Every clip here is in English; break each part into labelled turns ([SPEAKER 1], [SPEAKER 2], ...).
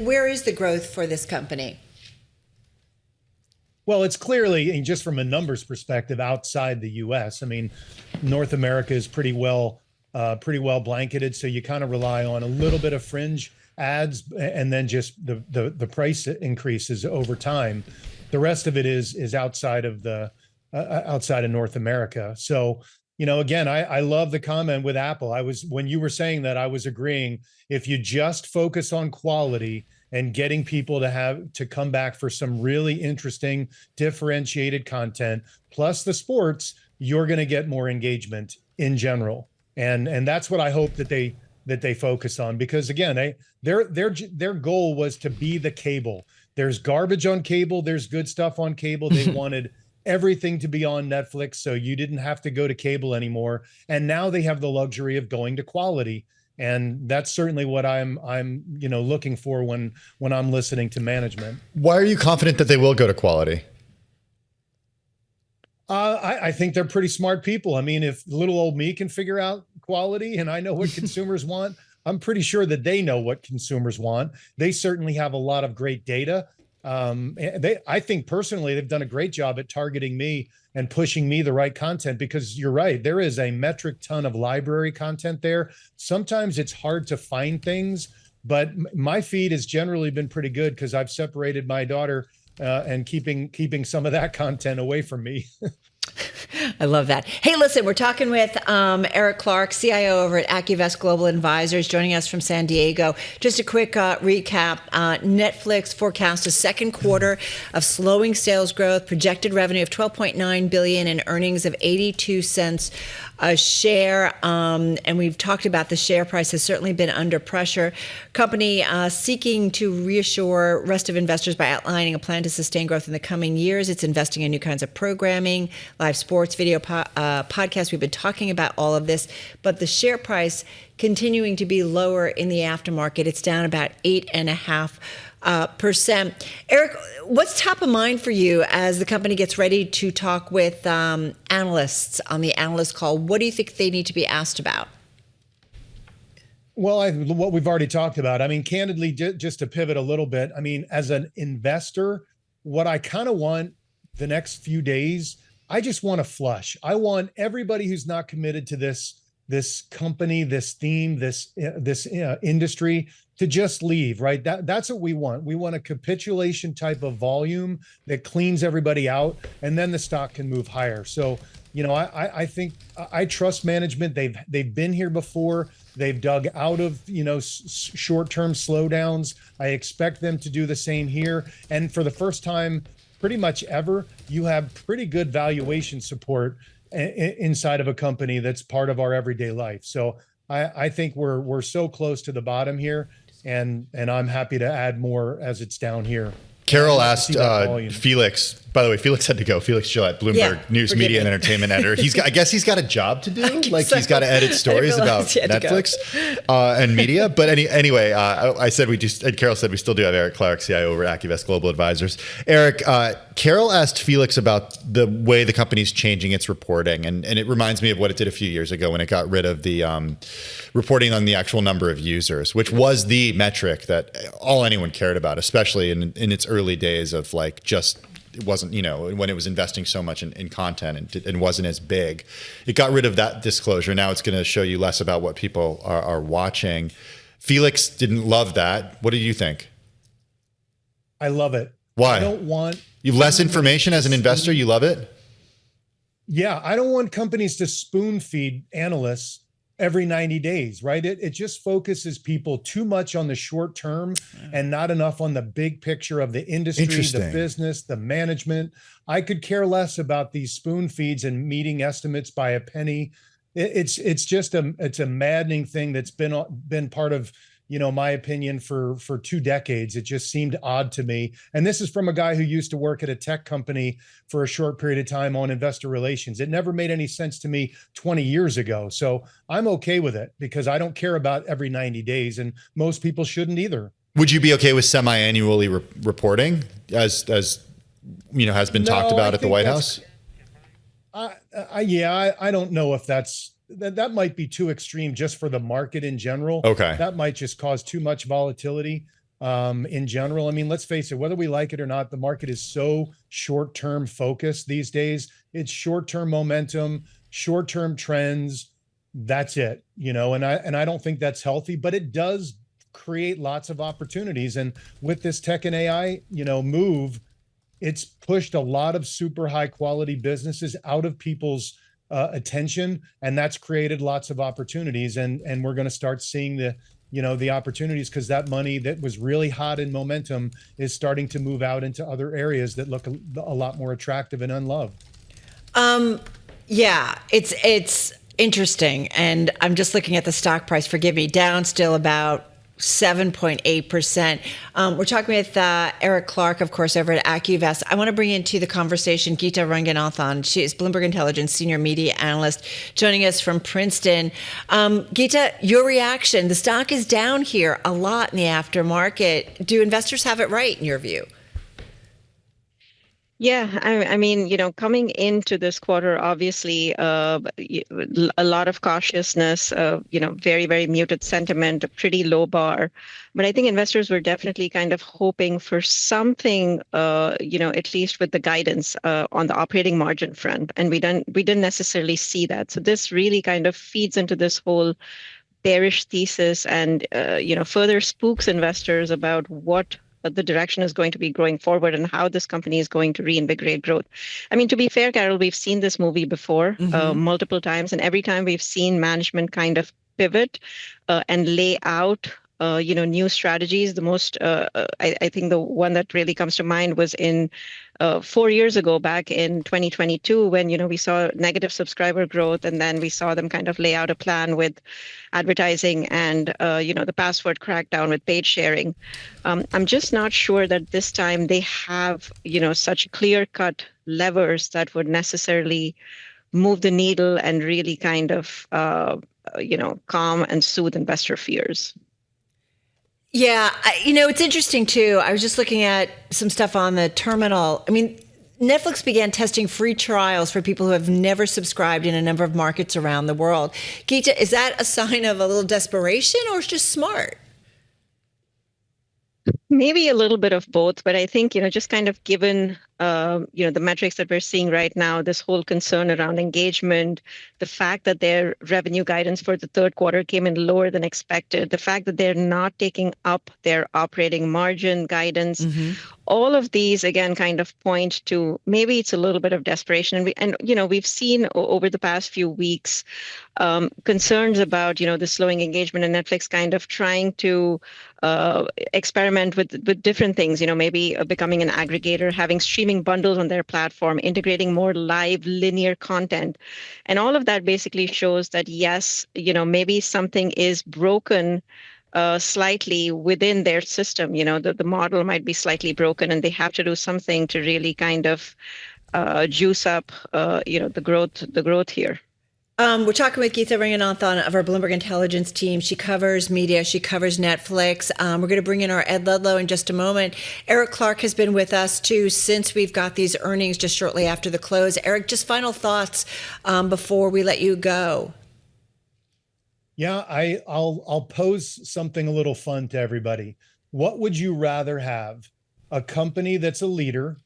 [SPEAKER 1] Where is the growth for this company?
[SPEAKER 2] Well, it's clearly, and just from a numbers perspective, outside the U.S. I mean, North America is pretty well blanketed, so you kind of rely on a little bit of fringe ads, and then just the price increases over time. The rest of it is outside of outside of North America. So, again, I love the comment with Apple. When you were saying that, I was agreeing. If you just focus on quality and getting people to come back for some really interesting, differentiated content, plus the sports, you're going to get more engagement in general. And that's what I hope that they focus on, because again, their goal was to be the cable. There's garbage on cable. There's good stuff on cable. They wanted everything to be on Netflix, so you didn't have to go to cable anymore. And now they have the luxury of going to quality. And that's certainly what I'm looking for when I'm listening to management.
[SPEAKER 3] Why are you confident that they will go to quality?
[SPEAKER 2] I think they're pretty smart people. I mean, if little old me can figure out quality and I know what consumers want, I'm pretty sure that they know what consumers want. They certainly have a lot of great data. I think personally, they've done a great job at targeting me and pushing me the right content, because you're right. There is a metric ton of library content there. Sometimes it's hard to find things, but my feed has generally been pretty good because I've separated my daughter and keeping some of that content away from me.
[SPEAKER 1] I love that. Hey, listen, we're talking with Eric Clark, CIO over at Accuvest Global Advisors, joining us from San Diego. Just a quick recap. Netflix forecasts a second quarter of slowing sales growth, projected revenue of $12.9 billion and earnings of 82 cents a share. And we've talked about the share price has certainly been under pressure. Company seeking to reassure rest of investors by outlining a plan to sustain growth in the coming years. It's investing in new kinds of programming, live sports, video podcasts. We've been talking about all of this, but the share price continuing to be lower in the aftermarket. It's down about 8.5%. Eric, what's top of mind for you as the company gets ready to talk with analysts on the analyst call? What do you think they need to be asked about?
[SPEAKER 2] Well, what we've already talked about. I mean, candidly, just to pivot a little bit, I mean, as an investor, what I kind of want the next few days, I just want to flush. I want everybody who's not committed to this company, this theme, this industry, to just leave, right? That's what we want. We want a capitulation type of volume that cleans everybody out, and then the stock can move higher. So, I think I trust management. They've been here before. They've dug out of short-term slowdowns. I expect them to do the same here. And for the first time, pretty much ever, you have pretty good valuation support inside of a company that's part of our everyday life. So I think we're so close to the bottom here, and I'm happy to add more as it's down here.
[SPEAKER 3] Carol asked Felix. By the way, Felix had to go. Felix Gillette, Bloomberg News Media and Entertainment editor. I guess he's got a job to do. Like he's got to edit stories about Netflix and media. But anyway, I said and Carol said we still do have Eric Clark, CIO over at Accuvest Global Advisors. Eric, Carol asked Felix about the way the company's changing its reporting, and it reminds me of what it did a few years ago when it got rid of the reporting on the actual number of users, which was the metric that all anyone cared about, especially in its early days of it wasn't, when it was investing so much in content and wasn't as big. It got rid of that disclosure. Now it's going to show you less about what people are watching. Felix didn't love that. What do you think?
[SPEAKER 2] I love it.
[SPEAKER 3] Why?
[SPEAKER 2] I don't want...
[SPEAKER 3] You have less information as an investor? You love it?
[SPEAKER 2] Yeah, I don't want companies to spoon feed analysts every 90 days, right? It just focuses people too much on the short term and not enough on the big picture of the industry, the business, the management. I could care less about these spoon feeds and meeting estimates by a penny. It's just a maddening thing that's been part of my opinion for 2 decades. It just seemed odd to me. And this is from a guy who used to work at a tech company for a short period of time on investor relations. It never made any sense to me 20 years ago. So I'm okay with it because I don't care about every 90 days, and most people shouldn't either.
[SPEAKER 3] Would you be okay with semi-annually reporting as has been talked about at the White House?
[SPEAKER 2] I don't know if that might be too extreme just for the market in general.
[SPEAKER 3] Okay.
[SPEAKER 2] That might just cause too much volatility. in general. I mean, let's face it, whether we like it or not, the market is so short-term focused these days. It's short-term momentum, short-term trends. That's it, and I don't think that's healthy, but it does create lots of opportunities. And with this tech and AI, move, it's pushed a lot of super high quality businesses out of people's attention, and that's created lots of opportunities. And we're going to start seeing the opportunities, because that money that was really hot in momentum is starting to move out into other areas that look a lot more attractive and unloved.
[SPEAKER 1] Yeah, it's interesting. And I'm just looking at the stock price, forgive me, down still about 7.8%. We're talking with Eric Clark, of course, over at Accuvest. I want to bring into the conversation Geetha Ranganathan. She is Bloomberg Intelligence Senior Media Analyst, joining us from Princeton. Geetha, your reaction. The stock is down here a lot in the aftermarket. Do investors have it right, in your view?
[SPEAKER 4] Yeah, I mean, coming into this quarter, obviously, a lot of cautiousness, very, very muted sentiment, a pretty low bar. But I think investors were definitely kind of hoping for something, at least with the guidance on the operating margin front. And we didn't necessarily see that. So this really kind of feeds into this whole bearish thesis and, further spooks investors about what the direction is going to be going forward and how this company is going to reinvigorate growth. I mean, to be fair, Carol, we've seen this movie before multiple times, and every time we've seen management kind of pivot and lay out new strategies. The most, I think the one that really comes to mind was in 4 years ago, back in 2022, when, we saw negative subscriber growth, and then we saw them kind of lay out a plan with advertising and, the password crackdown with paid sharing. I'm just not sure that this time they have, such clear-cut levers that would necessarily move the needle and really kind of, calm and soothe investor fears.
[SPEAKER 1] Yeah, it's interesting too. I was just looking at some stuff on the terminal. I mean, Netflix began testing free trials for people who have never subscribed in a number of markets around the world. Geetha, is that a sign of a little desperation, or it's just smart?
[SPEAKER 4] Maybe a little bit of both, but I think, just kind of given, the metrics that we're seeing right now, this whole concern around engagement, the fact that their revenue guidance for the third quarter came in lower than expected, the fact that they're not taking up their operating margin guidance, all of these, again, kind of point to maybe it's a little bit of desperation. And we've seen over the past few weeks concerns about, the slowing engagement, and Netflix kind of trying to experiment with different things, maybe becoming an aggregator, having streaming bundles on their platform, integrating more live linear content. And all of that basically shows that, yes, maybe something is broken slightly within their system. The model might be slightly broken, and they have to do something to really kind of juice up, the growth here.
[SPEAKER 1] We're talking with Geetha Ranganathan of our Bloomberg Intelligence team. She covers media. She covers Netflix. We're going to bring in our Ed Ludlow in just a moment. Eric Clark has been with us, too, since we've got these earnings just shortly after the close. Eric, just final thoughts before we let you go.
[SPEAKER 2] Yeah, I'll pose something a little fun to everybody. What would you rather have? A company that's a leader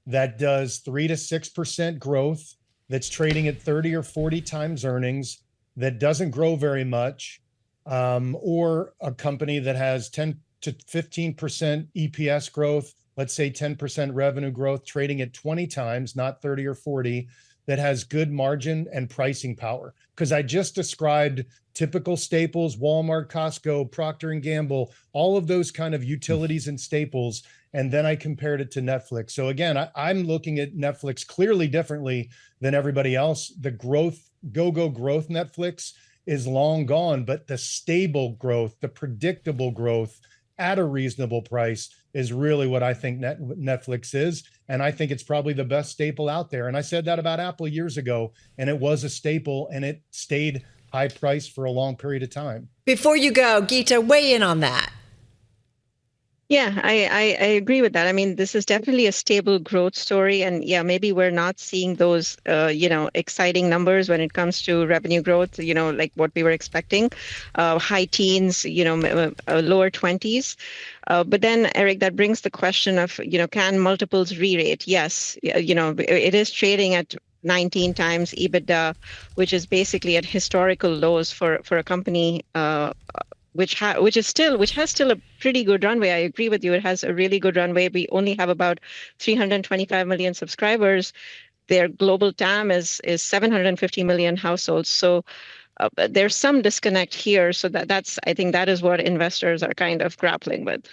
[SPEAKER 2] that does 3 to 6% growth, that's trading at 30 or 40 times earnings, that doesn't grow very much, or a company that has 10 to 15% EPS growth, let's say 10% revenue growth, trading at 20 times, not 30 or 40, that has good margin and pricing power? Because I just described typical staples, Walmart, Costco, Procter & Gamble, all of those kind of utilities and staples. And then I compared it to Netflix. So again, I'm looking at Netflix clearly differently than everybody else. The growth, go growth Netflix is long gone, but the stable growth, the predictable growth at a reasonable price is really what I think Netflix is. And I think it's probably the best staple out there. And I said that about Apple years ago, and it was a staple, and it stayed high price for a long period of time.
[SPEAKER 1] Before you go, Geetha, weigh in on that.
[SPEAKER 4] Yeah, I agree with that. I mean, this is definitely a stable growth story. And yeah, maybe we're not seeing those, exciting numbers when it comes to revenue growth, like what we were expecting, high teens, lower 20s. But then, Eric, that brings the question of, can multiples re-rate? Yes, it is trading at 19 times EBITDA, which is basically at historical lows for a company which has still a pretty good runway. I agree with you. It has a really good runway. We only have about 325 million subscribers. Their global TAM is 750 million households. So there's some disconnect here. So that's I think that is what investors are kind of grappling with.